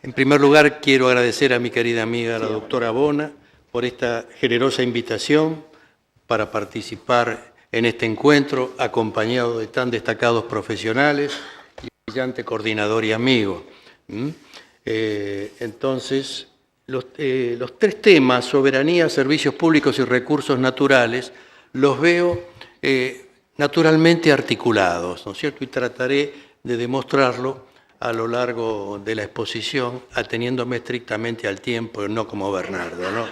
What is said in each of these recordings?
En primer lugar, quiero agradecer a mi querida amiga, la doctora Bona, por esta generosa invitación para participar en este encuentro, acompañado de tan destacados profesionales y un brillante coordinador y amigo. Entonces, los tres temas, soberanía, servicios públicos y recursos naturales, los veo naturalmente articulados, ¿no es cierto? Y trataré de demostrarlo a lo largo de la exposición, ateniéndome estrictamente al tiempo, no como Bernardo, ¿no?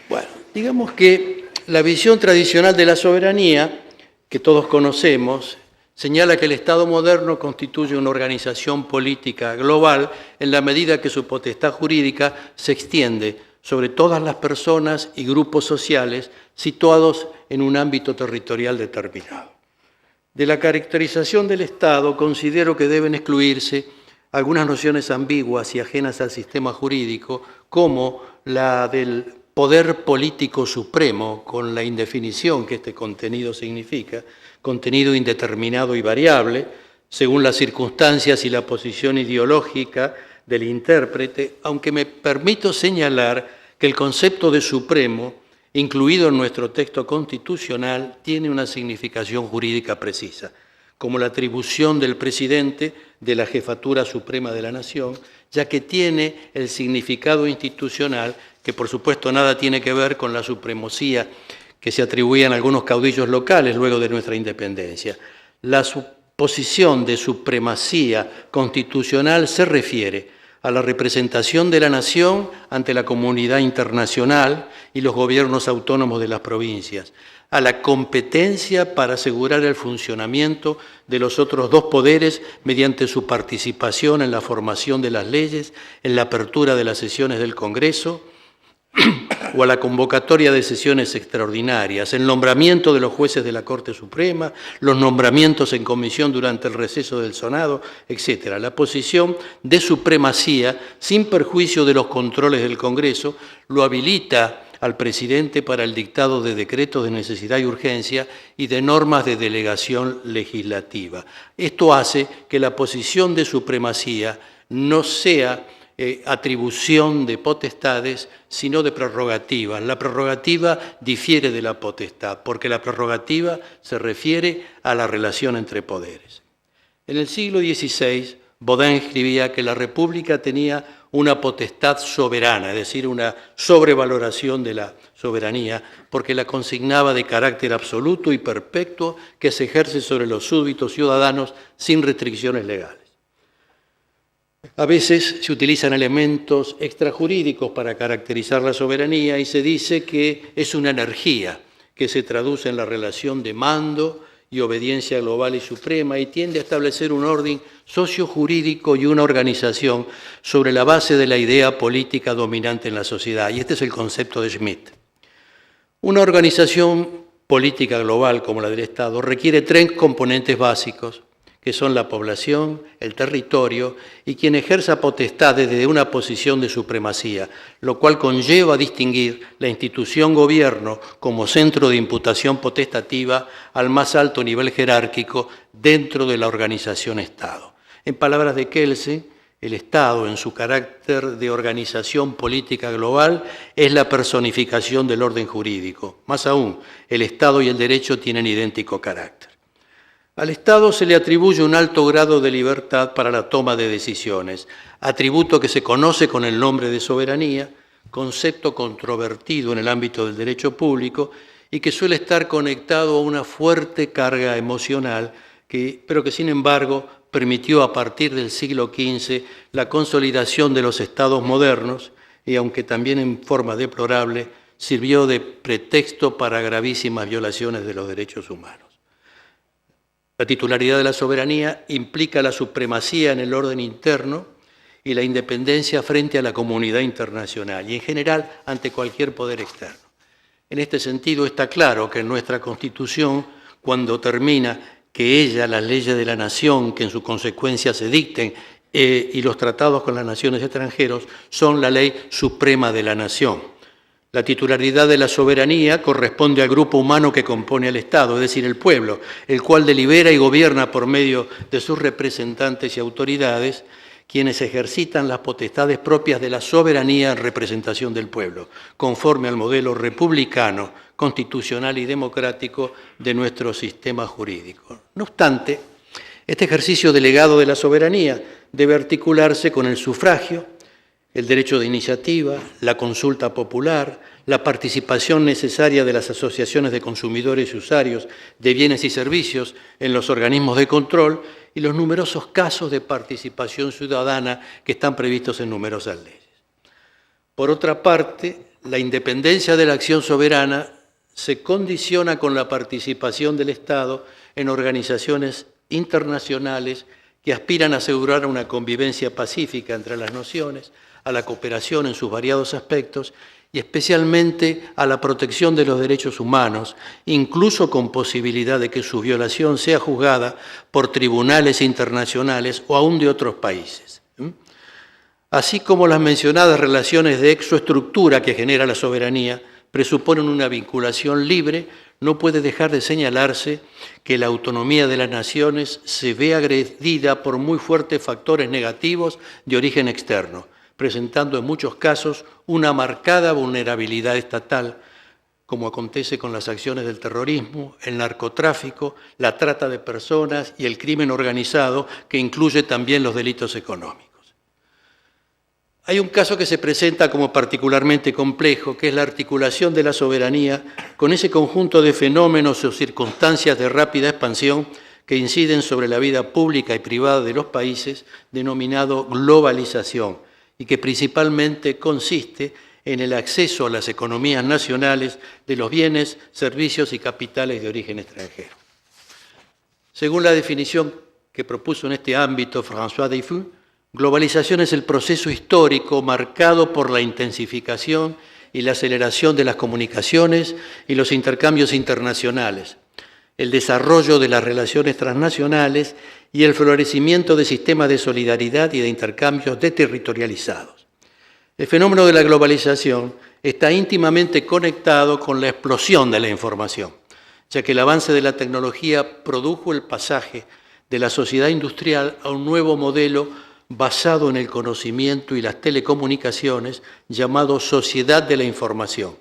Bueno, digamos que la visión tradicional de la soberanía, que todos conocemos, señala que el Estado moderno constituye una organización política global en la medida que su potestad jurídica se extiende sobre todas las personas y grupos sociales situados en un ámbito territorial determinado. De la caracterización del Estado considero que deben excluirse algunas nociones ambiguas y ajenas al sistema jurídico, como la del poder político supremo, con la indefinición que este contenido significa, contenido indeterminado y variable, según las circunstancias y la posición ideológica del intérprete, aunque me permito señalar que el concepto de supremo, incluido en nuestro texto constitucional, tiene una significación jurídica precisa, como la atribución del presidente de la jefatura suprema de la nación, ya que tiene el significado institucional que por supuesto nada tiene que ver con la supremacía que se atribuían a algunos caudillos locales luego de nuestra independencia. La posición de supremacía constitucional se refiere a la representación de la nación ante la comunidad internacional y los gobiernos autónomos de las provincias, a la competencia para asegurar el funcionamiento de los otros dos poderes mediante su participación en la formación de las leyes, en la apertura de las sesiones del Congreso o a la convocatoria de sesiones extraordinarias, el nombramiento de los jueces de la Corte Suprema, los nombramientos en comisión durante el receso del Senado, etc. La posición de supremacía, sin perjuicio de los controles del Congreso, lo habilita al presidente para el dictado de decretos de necesidad y urgencia y de normas de delegación legislativa. Esto hace que la posición de supremacía no sea atribución de potestades, sino de prerrogativas. La prerrogativa difiere de la potestad, porque la prerrogativa se refiere a la relación entre poderes. En el siglo XVI, Bodin escribía que la República tenía una potestad soberana, es decir, una sobrevaloración de la soberanía, porque la consignaba de carácter absoluto y perpetuo que se ejerce sobre los súbditos ciudadanos sin restricciones legales. A veces se utilizan elementos extrajurídicos para caracterizar la soberanía y se dice que es una energía que se traduce en la relación de mando y obediencia global y suprema y tiende a establecer un orden sociojurídico y una organización sobre la base de la idea política dominante en la sociedad. Y este es el concepto de Schmitt. Una organización política global como la del Estado requiere tres componentes básicos, que son la población, el territorio y quien ejerza potestad desde una posición de supremacía, lo cual conlleva a distinguir la institución gobierno como centro de imputación potestativa al más alto nivel jerárquico dentro de la organización Estado. En palabras de Kelsen, el Estado, en su carácter de organización política global, es la personificación del orden jurídico. Más aún, el Estado y el derecho tienen idéntico carácter. Al Estado se le atribuye un alto grado de libertad para la toma de decisiones, atributo que se conoce con el nombre de soberanía, concepto controvertido en el ámbito del derecho público y que suele estar conectado a una fuerte carga emocional, pero que sin embargo permitió a partir del siglo XV la consolidación de los estados modernos y, aunque también en forma deplorable, sirvió de pretexto para gravísimas violaciones de los derechos humanos. La titularidad de la soberanía implica la supremacía en el orden interno y la independencia frente a la comunidad internacional y, en general, ante cualquier poder externo. En este sentido, está claro que en nuestra Constitución, cuando termina que ella, las leyes de la nación, que en su consecuencia se dicten, y los tratados con las naciones extranjeras, son la ley suprema de la nación. La titularidad de la soberanía corresponde al grupo humano que compone al Estado, es decir, el pueblo, el cual delibera y gobierna por medio de sus representantes y autoridades, quienes ejercitan las potestades propias de la soberanía en representación del pueblo, conforme al modelo republicano, constitucional y democrático de nuestro sistema jurídico. No obstante, este ejercicio delegado de la soberanía debe articularse con el sufragio, el derecho de iniciativa, la consulta popular, la participación necesaria de las asociaciones de consumidores y usuarios de bienes y servicios en los organismos de control y los numerosos casos de participación ciudadana que están previstos en numerosas leyes. Por otra parte, la independencia de la acción soberana se condiciona con la participación del Estado en organizaciones internacionales que aspiran a asegurar una convivencia pacífica entre las naciones, a la cooperación en sus variados aspectos y especialmente a la protección de los derechos humanos, incluso con posibilidad de que su violación sea juzgada por tribunales internacionales o aún de otros países. Así como las mencionadas relaciones de exoestructura que genera la soberanía presuponen una vinculación libre, no puede dejar de señalarse que la autonomía de las naciones se ve agredida por muy fuertes factores negativos de origen externo, presentando en muchos casos una marcada vulnerabilidad estatal, como acontece con las acciones del terrorismo, el narcotráfico, la trata de personas y el crimen organizado, que incluye también los delitos económicos. Hay un caso que se presenta como particularmente complejo, que es la articulación de la soberanía con ese conjunto de fenómenos o circunstancias de rápida expansión que inciden sobre la vida pública y privada de los países, denominado globalización, y que principalmente consiste en el acceso a las economías nacionales de los bienes, servicios y capitales de origen extranjero. Según la definición que propuso en este ámbito François Deifus, globalización es el proceso histórico marcado por la intensificación y la aceleración de las comunicaciones y los intercambios internacionales, el desarrollo de las relaciones transnacionales y el florecimiento de sistemas de solidaridad y de intercambios deterritorializados. El fenómeno de la globalización está íntimamente conectado con la explosión de la información, ya que el avance de la tecnología produjo el pasaje de la sociedad industrial a un nuevo modelo basado en el conocimiento y las telecomunicaciones, llamado sociedad de la información,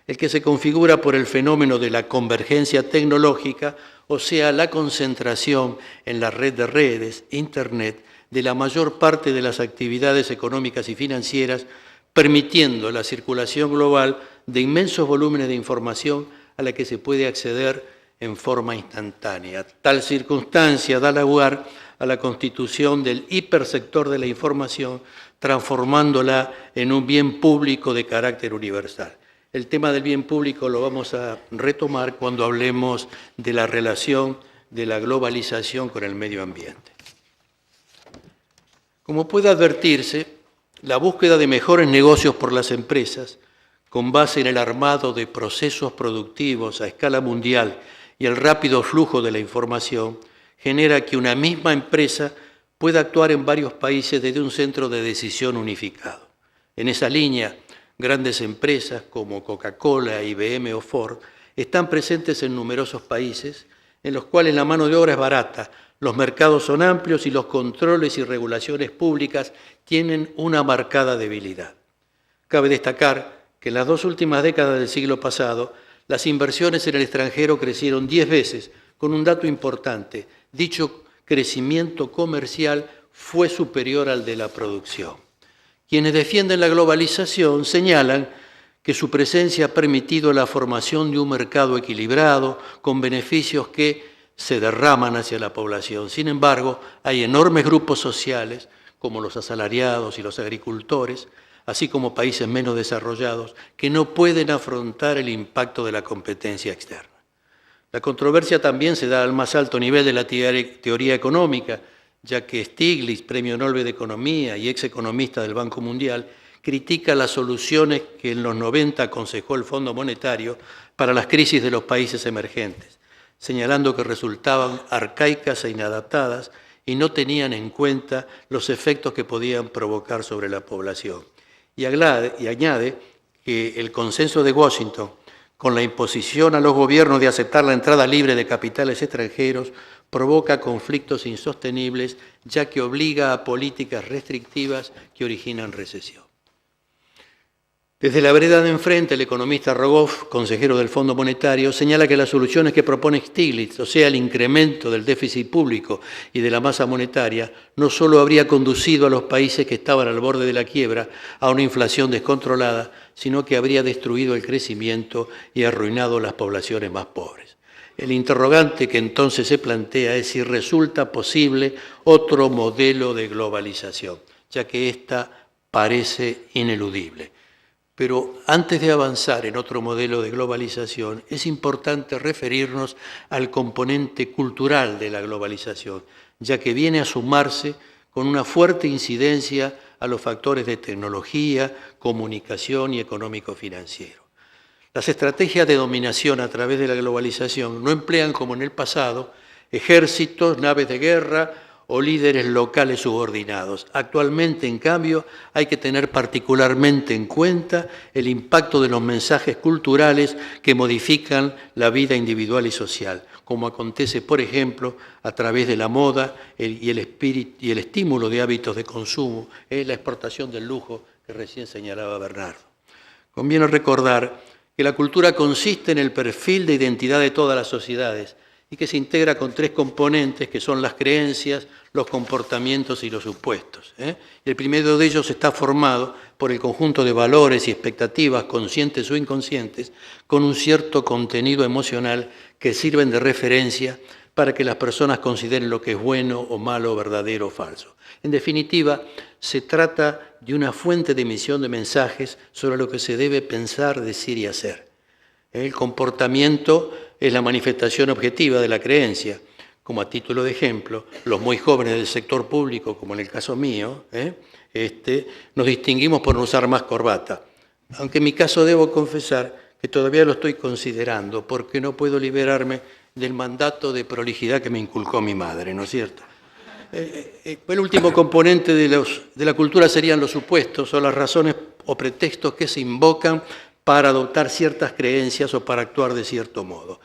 el que se configura por el fenómeno de la convergencia tecnológica, o sea, la concentración en la red de redes, Internet, de la mayor parte de las actividades económicas y financieras, permitiendo la circulación global de inmensos volúmenes de información a la que se puede acceder en forma instantánea. Tal circunstancia da lugar a la constitución del hipersector de la información, transformándola en un bien público de carácter universal. El tema del bien público lo vamos a retomar cuando hablemos de la relación de la globalización con el medio ambiente. Como puede advertirse, la búsqueda de mejores negocios por las empresas, con base en el armado de procesos productivos a escala mundial y el rápido flujo de la información, genera que una misma empresa pueda actuar en varios países desde un centro de decisión unificado. En esa línea, grandes empresas como Coca-Cola, IBM o Ford están presentes en numerosos países en los cuales la mano de obra es barata, los mercados son amplios y los controles y regulaciones públicas tienen una marcada debilidad. Cabe destacar que en las 2 últimas décadas del siglo pasado, las inversiones en el extranjero crecieron 10 veces, con un dato importante: dicho crecimiento comercial fue superior al de la producción. Quienes defienden la globalización señalan que su presencia ha permitido la formación de un mercado equilibrado, con beneficios que se derraman hacia la población. Sin embargo, hay enormes grupos sociales, como los asalariados y los agricultores, así como países menos desarrollados, que no pueden afrontar el impacto de la competencia externa. La controversia también se da al más alto nivel de la teoría económica, ya que Stiglitz, premio Nobel de Economía y ex economista del Banco Mundial, critica las soluciones que en los 90 aconsejó el Fondo Monetario para las crisis de los países emergentes, señalando que resultaban arcaicas e inadaptadas y no tenían en cuenta los efectos que podían provocar sobre la población. Y añade que el consenso de Washington, con la imposición a los gobiernos de aceptar la entrada libre de capitales extranjeros, provoca conflictos insostenibles, ya que obliga a políticas restrictivas que originan recesión. Desde la vereda de enfrente, el economista Rogoff, consejero del Fondo Monetario, señala que las soluciones que propone Stiglitz, o sea, el incremento del déficit público y de la masa monetaria, no solo habría conducido a los países que estaban al borde de la quiebra a una inflación descontrolada, sino que habría destruido el crecimiento y arruinado las poblaciones más pobres. El interrogante que entonces se plantea es si resulta posible otro modelo de globalización, ya que ésta parece ineludible. Pero antes de avanzar en otro modelo de globalización, es importante referirnos al componente cultural de la globalización, ya que viene a sumarse con una fuerte incidencia a los factores de tecnología, comunicación y económico-financiero. Las estrategias de dominación a través de la globalización no emplean, como en el pasado, ejércitos, naves de guerra o líderes locales subordinados. Actualmente, en cambio, hay que tener particularmente en cuenta el impacto de los mensajes culturales que modifican la vida individual y social, como acontece, por ejemplo, a través de la moda y el estímulo de hábitos de consumo, la exportación del lujo que recién señalaba Bernardo. Conviene recordar que la cultura consiste en el perfil de identidad de todas las sociedades y que se integra con tres componentes que son las creencias, los comportamientos y los supuestos. El primero de ellos está formado por el conjunto de valores y expectativas, conscientes o inconscientes, con un cierto contenido emocional que sirven de referencia para que las personas consideren lo que es bueno o malo, verdadero o falso. En definitiva, se trata de una fuente de emisión de mensajes sobre lo que se debe pensar, decir y hacer. El comportamiento es la manifestación objetiva de la creencia. Como a título de ejemplo, los muy jóvenes del sector público, como en el caso mío, nos distinguimos por no usar más corbata. Aunque en mi caso debo confesar que todavía lo estoy considerando porque no puedo liberarme del mandato de prolijidad que me inculcó mi madre, ¿no es cierto? El último componente de la cultura serían los supuestos o las razones o pretextos que se invocan para adoptar ciertas creencias o para actuar de cierto modo.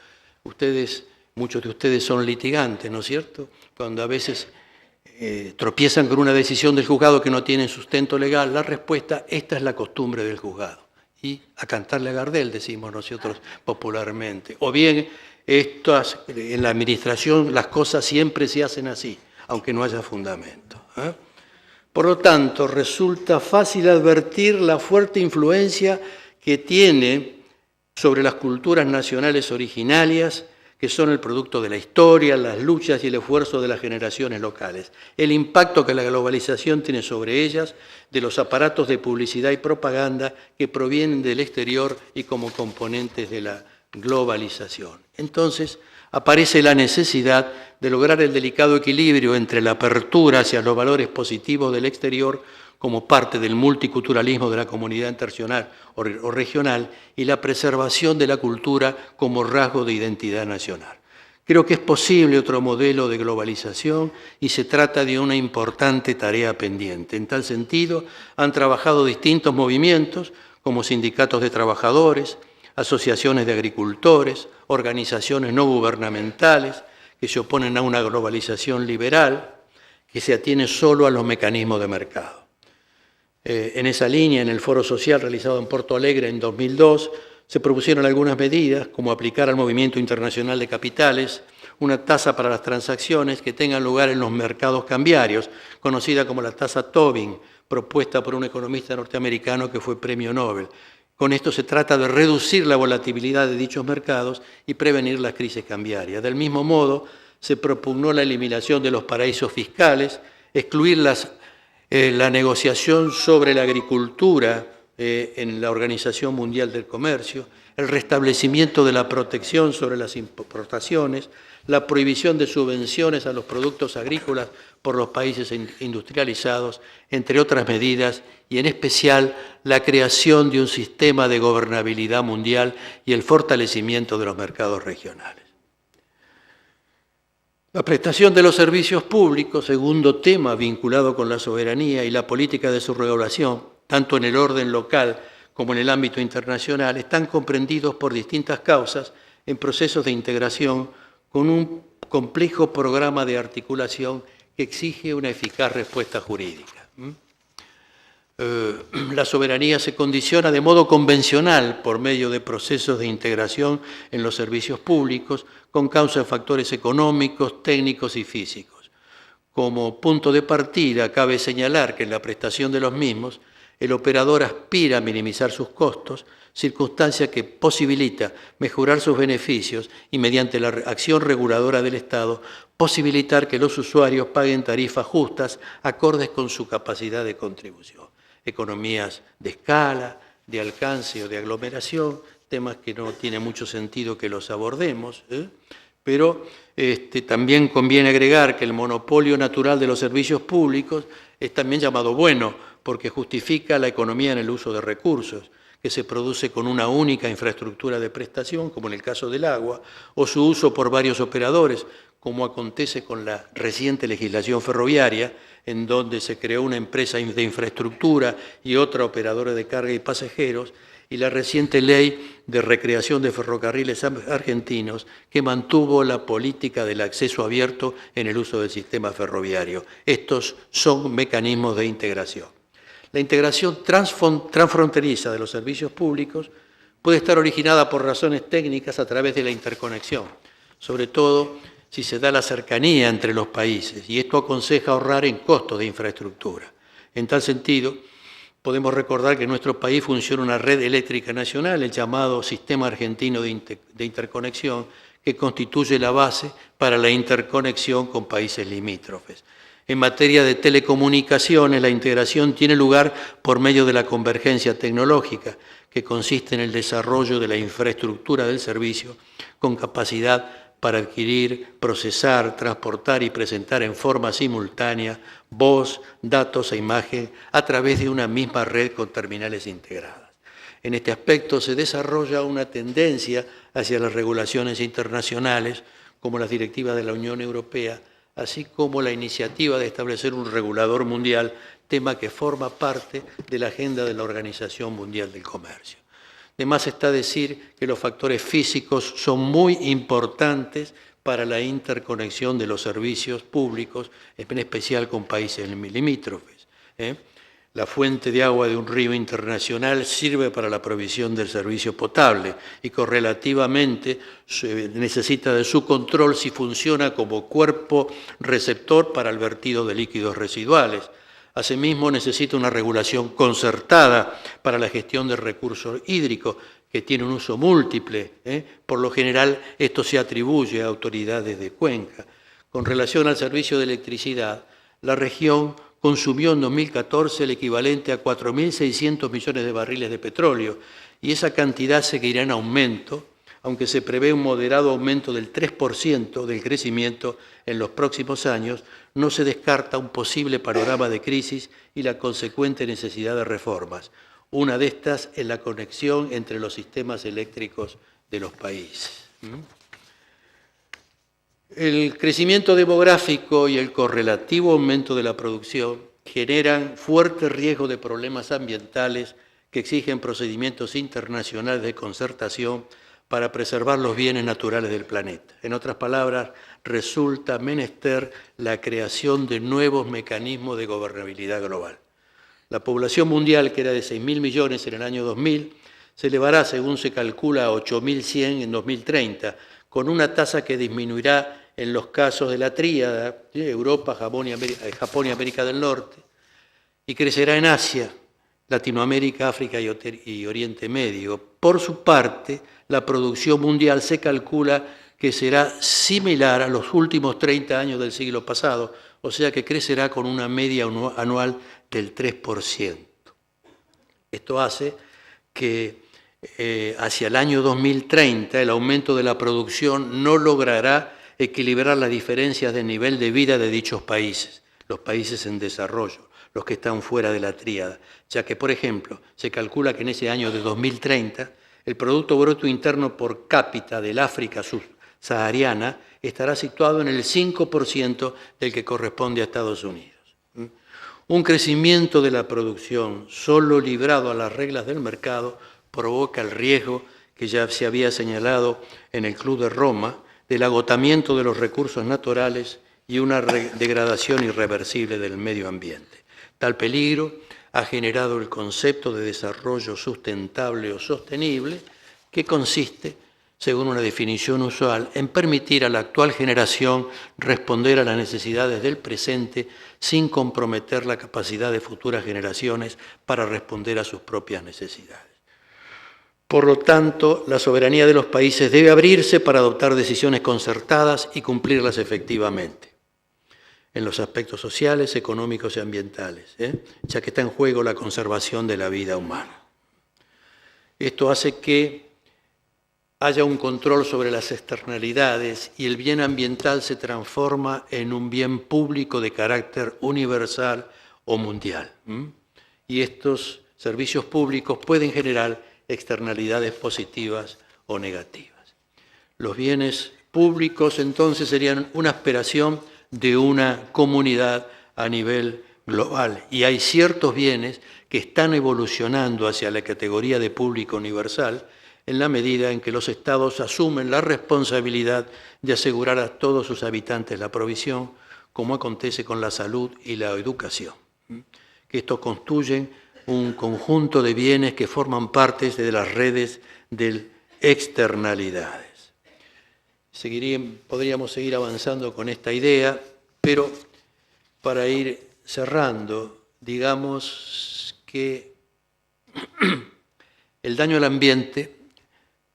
Muchos de ustedes son litigantes, ¿no es cierto? Cuando a veces tropiezan con una decisión del juzgado que no tiene sustento legal, la respuesta, esta es la costumbre del juzgado. Y a cantarle a Gardel, decimos nosotros popularmente. O bien, en la administración las cosas siempre se hacen así, aunque no haya fundamento. Por lo tanto, resulta fácil advertir la fuerte influencia que tiene sobre las culturas nacionales originarias, que son el producto de la historia, las luchas y el esfuerzo de las generaciones locales, el impacto que la globalización tiene sobre ellas, de los aparatos de publicidad y propaganda que provienen del exterior y como componentes de la globalización. Entonces, aparece la necesidad de lograr el delicado equilibrio entre la apertura hacia los valores positivos del exterior como parte del multiculturalismo de la comunidad internacional o regional y la preservación de la cultura como rasgo de identidad nacional. Creo que es posible otro modelo de globalización y se trata de una importante tarea pendiente. En tal sentido, han trabajado distintos movimientos como sindicatos de trabajadores, asociaciones de agricultores, organizaciones no gubernamentales que se oponen a una globalización liberal que se atiene solo a los mecanismos de mercado. En esa línea, en el foro social realizado en Porto Alegre en 2002, se propusieron algunas medidas, como aplicar al movimiento internacional de capitales una tasa para las transacciones que tengan lugar en los mercados cambiarios, conocida como la tasa Tobin, propuesta por un economista norteamericano que fue premio Nobel. Con esto se trata de reducir la volatilidad de dichos mercados y prevenir las crisis cambiarias. Del mismo modo, se propugnó la eliminación de los paraísos fiscales, excluir la negociación sobre la agricultura en la Organización Mundial del Comercio, el restablecimiento de la protección sobre las importaciones, la prohibición de subvenciones a los productos agrícolas por los países industrializados, entre otras medidas, y en especial la creación de un sistema de gobernabilidad mundial y el fortalecimiento de los mercados regionales. La prestación de los servicios públicos, segundo tema vinculado con la soberanía y la política de su regulación, tanto en el orden local como en el ámbito internacional, están comprendidos por distintas causas en procesos de integración con un complejo programa de articulación que exige una eficaz respuesta jurídica. La soberanía se condiciona de modo convencional por medio de procesos de integración en los servicios públicos con causa de factores económicos, técnicos y físicos. Como punto de partida, cabe señalar que en la prestación de los mismos, el operador aspira a minimizar sus costos, circunstancia que posibilita mejorar sus beneficios y, mediante la acción reguladora del Estado, posibilitar que los usuarios paguen tarifas justas acordes con su capacidad de contribución. Economías de escala, de alcance o de aglomeración, temas que no tiene mucho sentido que los abordemos, pero también conviene agregar que el monopolio natural de los servicios públicos es también llamado bueno, porque justifica la economía en el uso de recursos, que se produce con una única infraestructura de prestación, como en el caso del agua, o su uso por varios operadores, como acontece con la reciente legislación ferroviaria, en donde se creó una empresa de infraestructura y otra operadora de carga y pasajeros, y la reciente ley de recreación de ferrocarriles argentinos, que mantuvo la política del acceso abierto en el uso del sistema ferroviario. Estos son mecanismos de integración. La integración transfronteriza de los servicios públicos puede estar originada por razones técnicas a través de la interconexión, sobre todo si se da la cercanía entre los países, y esto aconseja ahorrar en costos de infraestructura. En tal sentido, podemos recordar que en nuestro país funciona una red eléctrica nacional, el llamado Sistema Argentino de Interconexión, que constituye la base para la interconexión con países limítrofes. En materia de telecomunicaciones, la integración tiene lugar por medio de la convergencia tecnológica, que consiste en el desarrollo de la infraestructura del servicio con capacidad para adquirir, procesar, transportar y presentar en forma simultánea voz, datos e imagen a través de una misma red con terminales integradas. En este aspecto se desarrolla una tendencia hacia las regulaciones internacionales, como las directivas de la Unión Europea, así como la iniciativa de establecer un regulador mundial, tema que forma parte de la agenda de la Organización Mundial del Comercio. De más está decir que los factores físicos son muy importantes para la interconexión de los servicios públicos, en especial con países limítrofes. La fuente de agua de un río internacional sirve para la provisión del servicio potable y correlativamente necesita de su control si funciona como cuerpo receptor para el vertido de líquidos residuales. Asimismo, necesita una regulación concertada para la gestión de recursos hídricos, que tiene un uso múltiple. Por lo general, esto se atribuye a autoridades de cuenca. Con relación al servicio de electricidad, la región consumió en 2014 el equivalente a 4.600 millones de barriles de petróleo, y esa cantidad seguirá en aumento, aunque se prevé un moderado aumento del 3% del crecimiento en los próximos años. No se descarta un posible panorama de crisis y la consecuente necesidad de reformas. Una de estas es la conexión entre los sistemas eléctricos de los países. El crecimiento demográfico y el correlativo aumento de la producción generan fuerte riesgo de problemas ambientales que exigen procedimientos internacionales de concertación para preservar los bienes naturales del planeta. En otras palabras, resulta menester la creación de nuevos mecanismos de gobernabilidad global. La población mundial, que era de 6.000 millones en el año 2000, se elevará, según se calcula, a 8.100 en 2030, con una tasa que disminuirá en los casos de la tríada, Europa, Japón y América del Norte, y crecerá en Asia, Latinoamérica, África y Oriente Medio. Por su parte, la producción mundial se calcula que será similar a los últimos 30 años del siglo pasado, o sea que crecerá con una media anual del 3%. Esto hace que hacia el año 2030 el aumento de la producción no logrará equilibrar las diferencias de nivel de vida de dichos países, los países en desarrollo, los que están fuera de la tríada, ya que, por ejemplo, se calcula que en ese año de 2030 el Producto Bruto Interno por cápita del África subsahariana estará situado en el 5% del que corresponde a Estados Unidos. Un crecimiento de la producción solo librado a las reglas del mercado provoca el riesgo que ya se había señalado en el Club de Roma del agotamiento de los recursos naturales y una degradación irreversible del medio ambiente. Tal peligro ha generado el concepto de desarrollo sustentable o sostenible, que consiste, según una definición usual, en permitir a la actual generación responder a las necesidades del presente sin comprometer la capacidad de futuras generaciones para responder a sus propias necesidades. Por lo tanto, la soberanía de los países debe abrirse para adoptar decisiones concertadas y cumplirlas efectivamente, en los aspectos sociales, económicos y ambientales, ya que está en juego la conservación de la vida humana. Esto hace que haya un control sobre las externalidades y el bien ambiental se transforma en un bien público de carácter universal o mundial. Y estos servicios públicos pueden generar externalidades positivas o negativas. Los bienes públicos entonces serían una aspiración de una comunidad a nivel global, y hay ciertos bienes que están evolucionando hacia la categoría de público universal en la medida en que los estados asumen la responsabilidad de asegurar a todos sus habitantes la provisión, como acontece con la salud y la educación, que estos constituyen un conjunto de bienes que forman parte de las redes de externalidades. Podríamos seguir avanzando con esta idea, pero para ir cerrando, digamos que el daño al ambiente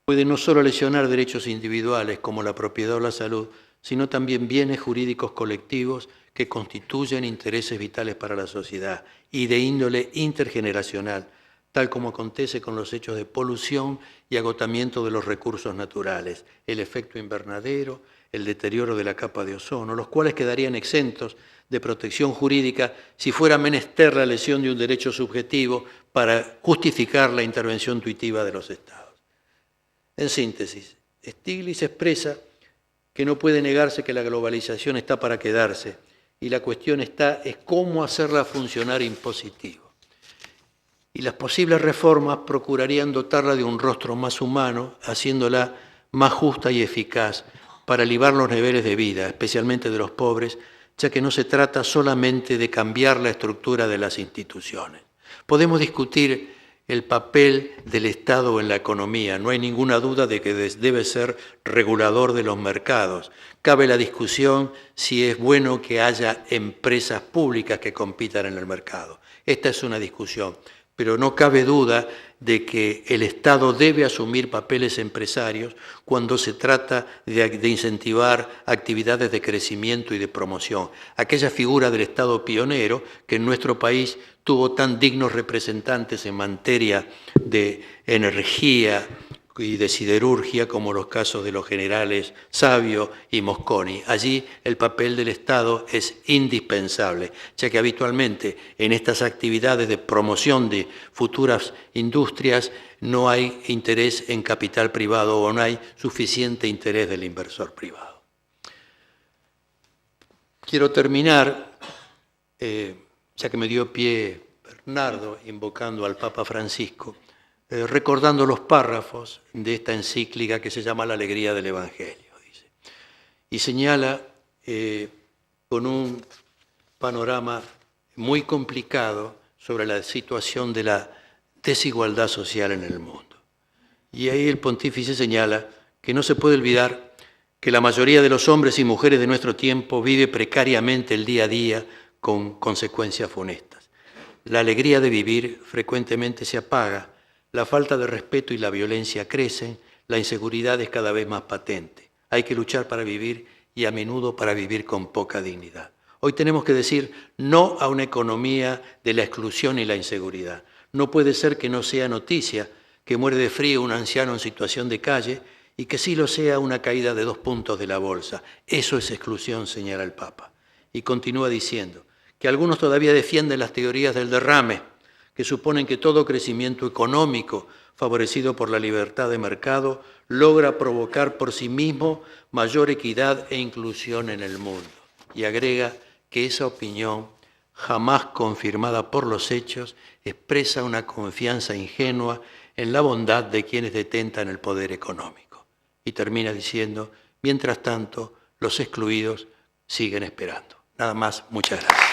puede no solo lesionar derechos individuales como la propiedad o la salud, sino también bienes jurídicos colectivos que constituyen intereses vitales para la sociedad y de índole intergeneracional, tal como acontece con los hechos de polución y agotamiento de los recursos naturales, el efecto invernadero, el deterioro de la capa de ozono, los cuales quedarían exentos de protección jurídica si fuera menester la lesión de un derecho subjetivo para justificar la intervención intuitiva de los Estados. En síntesis, Stiglitz expresa que no puede negarse que la globalización está para quedarse y la cuestión es cómo hacerla funcionar en positivo. Y las posibles reformas procurarían dotarla de un rostro más humano, haciéndola más justa y eficaz para elevar los niveles de vida, especialmente de los pobres, ya que no se trata solamente de cambiar la estructura de las instituciones. Podemos discutir el papel del Estado en la economía. No hay ninguna duda de que debe ser regulador de los mercados. Cabe la discusión si es bueno que haya empresas públicas que compitan en el mercado. Esta es una discusión, pero no cabe duda de que el Estado debe asumir papeles empresarios cuando se trata de incentivar actividades de crecimiento y de promoción. Aquella figura del Estado pionero que en nuestro país tuvo tan dignos representantes en materia de energía y de siderurgia como los casos de los generales Savio y Mosconi. Allí el papel del Estado es indispensable, ya que habitualmente en estas actividades de promoción de futuras industrias no hay interés en capital privado o no hay suficiente interés del inversor privado. Quiero terminar, ya que me dio pie Bernardo, invocando al Papa Francisco, recordando los párrafos de esta encíclica que se llama La alegría del Evangelio, dice, y señala con un panorama muy complicado sobre la situación de la desigualdad social en el mundo. Y ahí el pontífice señala que no se puede olvidar que la mayoría de los hombres y mujeres de nuestro tiempo vive precariamente el día a día con consecuencias funestas. La alegría de vivir frecuentemente se apaga, la falta de respeto y la violencia crecen, la inseguridad es cada vez más patente. Hay que luchar para vivir y a menudo para vivir con poca dignidad. Hoy tenemos que decir no a una economía de la exclusión y la inseguridad. No puede ser que no sea noticia que muere de frío un anciano en situación de calle y que sí lo sea una caída de 2 puntos de la bolsa. Eso es exclusión, señala el Papa. Y continúa diciendo que algunos todavía defienden las teorías del derrame, que suponen que todo crecimiento económico favorecido por la libertad de mercado logra provocar por sí mismo mayor equidad e inclusión en el mundo. Y agrega que esa opinión jamás confirmada por los hechos, expresa una confianza ingenua en la bondad de quienes detentan el poder económico. Y termina diciendo, mientras tanto, los excluidos siguen esperando. Nada más, muchas gracias.